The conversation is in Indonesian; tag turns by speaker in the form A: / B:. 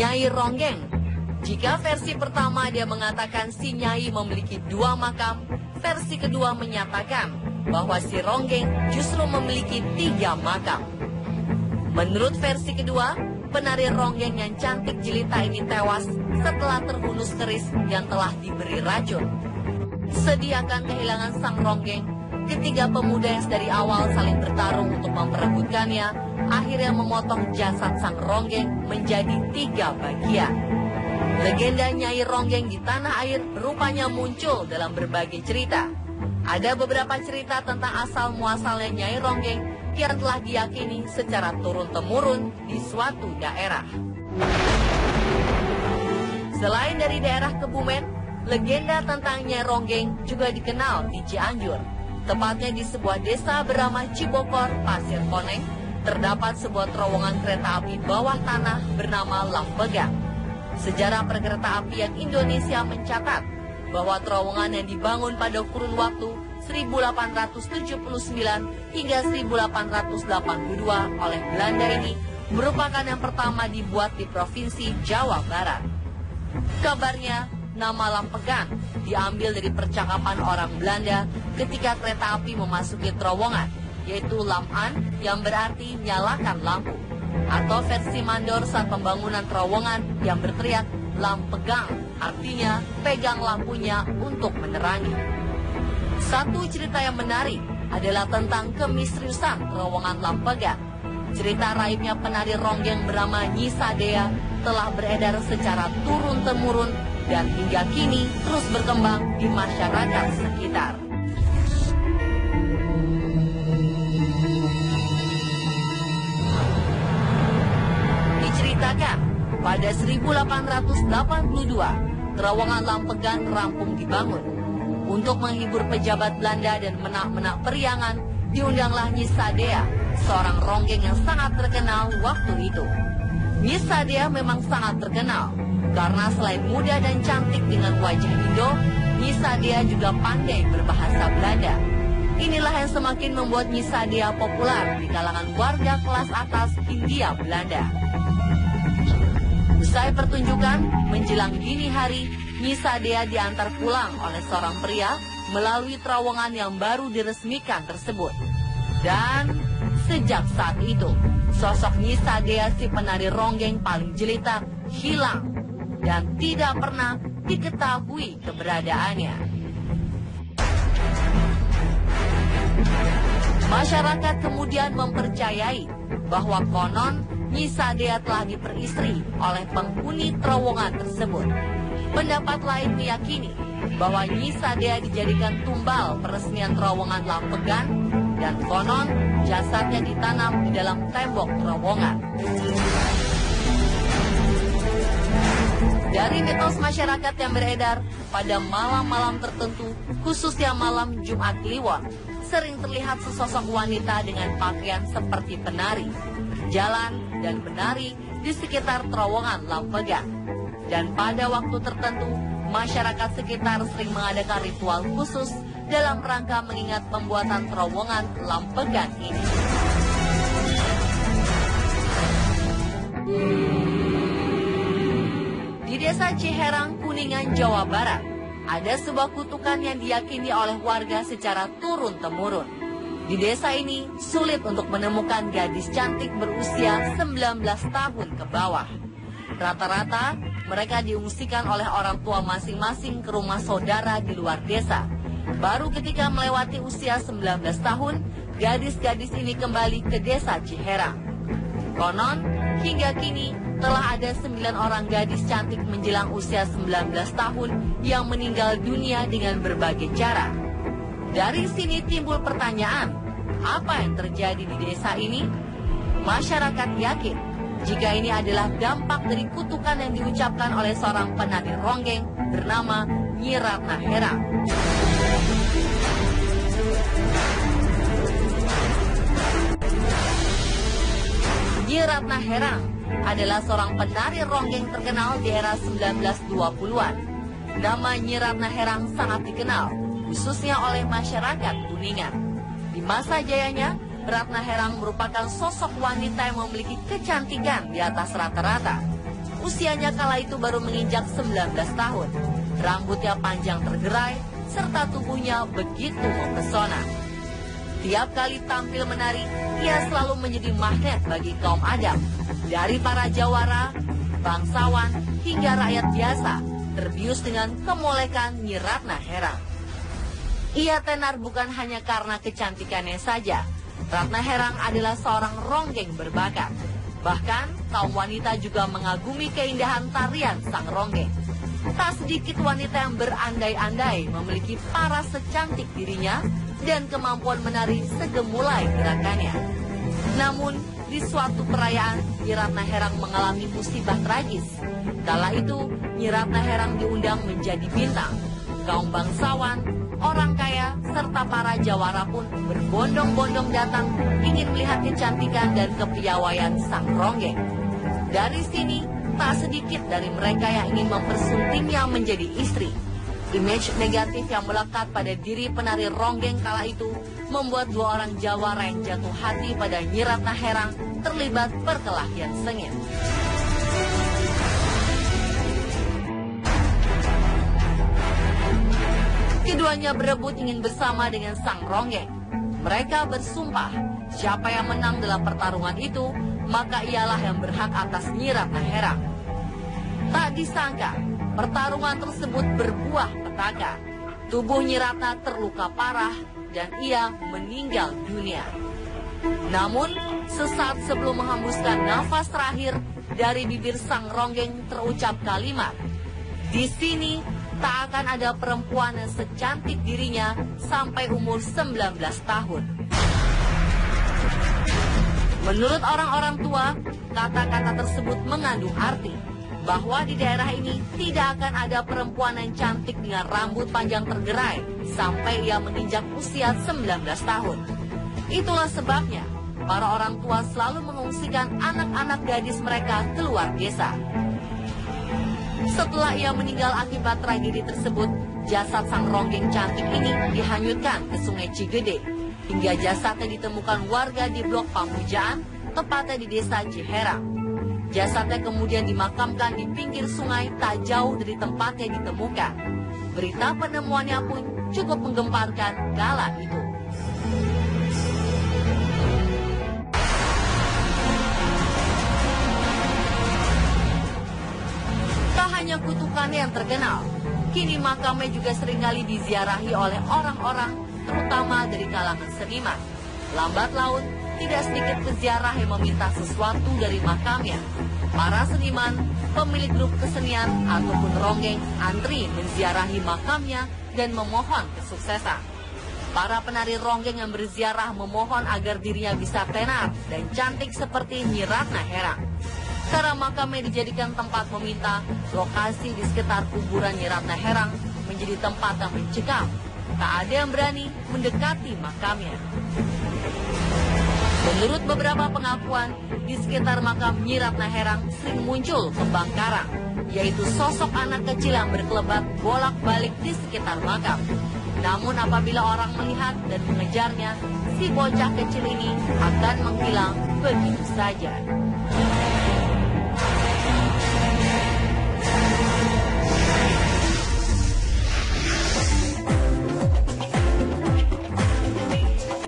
A: Nyai Ronggeng. Jika versi pertama dia mengatakan si Nyai memiliki 2 makam, versi kedua menyatakan bahwa si Ronggeng justru memiliki 3 makam. Menurut versi kedua, penari Ronggeng yang cantik jelita ini tewas setelah terhunus keris yang telah diberi racun. Sedih akan kehilangan sang Ronggeng, ketiga pemuda yang dari awal saling bertarung untuk memperebutkannya, akhirnya memotong jasad sang Ronggeng menjadi 3 bagian. Legenda Nyai Ronggeng di tanah air rupanya muncul dalam berbagai cerita. Ada beberapa cerita tentang asal-muasalnya Nyai Ronggeng yang telah diyakini secara turun-temurun di suatu daerah. Selain dari daerah Kebumen, legenda tentang Nyai Ronggeng juga dikenal di Cianjur. Tepatnya di sebuah desa bernama Cibokor, Pasir Koneng, terdapat sebuah terowongan kereta api bawah tanah bernama Lampegang. Sejarah perkereta apian Indonesia mencatat bahwa terowongan yang dibangun pada kurun waktu 1879 hingga 1882 oleh Belanda ini merupakan yang pertama dibuat di Provinsi Jawa Barat. Kabarnya, nama Lampegan diambil dari percakapan orang Belanda ketika kereta api memasuki terowongan, yaitu Lam-an yang berarti nyalakan lampu. Atau versi mandor saat pembangunan terowongan yang berteriak Lampegang, artinya pegang lampunya untuk menerangi. Satu cerita yang menarik adalah tentang kemisteriusan terowongan Lampegang. Cerita raibnya penari Ronggeng bernama Nyi Sadea telah beredar secara turun-temurun dan hingga kini terus berkembang di masyarakat sekitar. Diceritakan, pada 1882, terowongan Lampegang rampung dibangun. Untuk menghibur pejabat Belanda dan menak-menak periangan, diundanglah Nyi Sadea, seorang Ronggeng yang sangat terkenal waktu itu. Nyi Sadea memang sangat terkenal, karena selain muda dan cantik dengan wajah Indo, Nyi Sadea juga pandai berbahasa Belanda. Inilah yang semakin membuat Nyi Sadea populer di kalangan warga kelas atas Hindia Belanda. Usai pertunjukan, menjelang dini hari, Nyi Sadea diantar pulang oleh seorang pria melalui terowongan yang baru diresmikan tersebut. Dan sejak saat itu, sosok Nyi Sadea si penari Ronggeng paling jelita hilang dan tidak pernah diketahui keberadaannya. Masyarakat kemudian mempercayai bahwa konon Nyi Sadea telah diperistri oleh penghuni terowongan tersebut. Pendapat lain meyakini bahwa Nyi Sadea dijadikan tumbal peresmian terowongan Lampegan dan konon jasadnya ditanam di dalam tembok terowongan. Dari mitos masyarakat yang beredar, pada malam-malam tertentu, khususnya malam Jumat Kliwon, sering terlihat sesosok wanita dengan pakaian seperti penari, berjalan dan menari di sekitar terowongan Lampegang. Dan pada waktu tertentu, masyarakat sekitar sering mengadakan ritual khusus dalam rangka mengingat pembuatan terowongan Lampegang ini. Di desa Ciherang, Kuningan, Jawa Barat, ada sebuah kutukan yang diyakini oleh warga secara turun-temurun. Di desa ini, sulit untuk menemukan gadis cantik berusia 19 tahun ke bawah. Rata-rata, mereka diungsikan oleh orang tua masing-masing ke rumah saudara di luar desa. Baru ketika melewati usia 19 tahun, gadis-gadis ini kembali ke desa Ciherang. Konon, hingga kini telah ada 9 orang gadis cantik menjelang usia 19 tahun yang meninggal dunia dengan berbagai cara. Dari sini timbul pertanyaan, apa yang terjadi di desa ini? Masyarakat yakin jika ini adalah dampak dari kutukan yang diucapkan oleh seorang penari Ronggeng bernama Nyi Ratna Herang. Nyi Ratna Herang adalah seorang penari Ronggeng terkenal di era 1920-an. Nama Nyi Ratna Herang sangat dikenal, khususnya oleh masyarakat Kuningan. Di masa jayanya, Ratna Herang merupakan sosok wanita yang memiliki kecantikan di atas rata-rata. Usianya kala itu baru menginjak 19 tahun. Rambutnya panjang tergerai, serta tubuhnya begitu mempesona. Tiap kali tampil menari, ia selalu menjadi magnet bagi kaum Adam. Dari para jawara, bangsawan, hingga rakyat biasa, terbius dengan kemolekan Nyi Ratna Herang. Ia tenar bukan hanya karena kecantikannya saja. Ratna Herang adalah seorang ronggeng berbakat. Bahkan, kaum wanita juga mengagumi keindahan tarian sang ronggeng. Tak sedikit wanita yang berandai-andai memiliki paras secantik dirinya dan kemampuan menari segemulai gerakannya. Namun, di suatu perayaan, Nyi Ratna Herang mengalami musibah tragis. Kala itu, Nyi Ratna Herang diundang menjadi bintang. Kaum bangsawan, orang kaya, serta para jawara pun berbondong-bondong datang ingin melihat kecantikan dan kepiawaian sang ronggeng. Dari sini, tak sedikit dari mereka yang ingin mempersuntingnya menjadi istri. Image negatif yang melekat pada diri penari ronggeng kala itu membuat dua orang jawara yang jatuh hati pada Nyi Ratna Herang terlibat perkelahian sengit. Keduanya berebut ingin bersama dengan sang ronggeng. Mereka bersumpah, siapa yang menang dalam pertarungan itu, maka ialah yang berhak atas Nyi Ratna Herang. Tak disangka, pertarungan tersebut berbuah petaka. Tubuh Nyi Ratna terluka parah dan ia meninggal dunia. Namun, sesaat sebelum menghembuskan nafas terakhir, dari bibir sang ronggeng terucap kalimat, "Di sini tak akan ada perempuan yang secantik dirinya sampai umur 19 tahun. Menurut orang-orang tua, kata-kata tersebut mengandung arti bahwa di daerah ini tidak akan ada perempuan yang cantik dengan rambut panjang tergerai sampai ia menginjak usia 19 tahun. Itulah sebabnya para orang tua selalu mengungsikan anak-anak gadis mereka keluar desa. Setelah ia meninggal akibat tragedi tersebut, jasad sang ronggeng cantik ini dihanyutkan ke Sungai Cigede, hingga jasadnya ditemukan warga di Blok Pamujaan, tepatnya di Desa Ciherang. Jasadnya kemudian dimakamkan di pinggir sungai tak jauh dari tempatnya ditemukan. Berita penemuannya pun cukup menggemparkan kala itu. Tak hanya kutukannya yang terkenal, kini makamnya juga seringkali diziarahi oleh orang-orang, terutama dari kalangan seniman. Lambat laun, tidak sedikit peziarah yang meminta sesuatu dari makamnya. Para seniman, pemilik grup kesenian, ataupun ronggeng antri menziarahi makamnya dan memohon kesuksesan. Para penari ronggeng yang berziarah memohon agar dirinya bisa tenar dan cantik seperti Nyi Ratna Herang. Karena makamnya dijadikan tempat meminta, lokasi di sekitar kuburan Nyi Ratna Herang menjadi tempat yang mencekam. Tak ada yang berani mendekati makamnya. Menurut beberapa pengakuan, di sekitar makam Nyi Ratna Herang sering muncul kembang karang, yaitu sosok anak kecil yang berkelebat bolak-balik di sekitar makam. Namun apabila orang melihat dan mengejarnya, si bocah kecil ini akan menghilang begitu saja.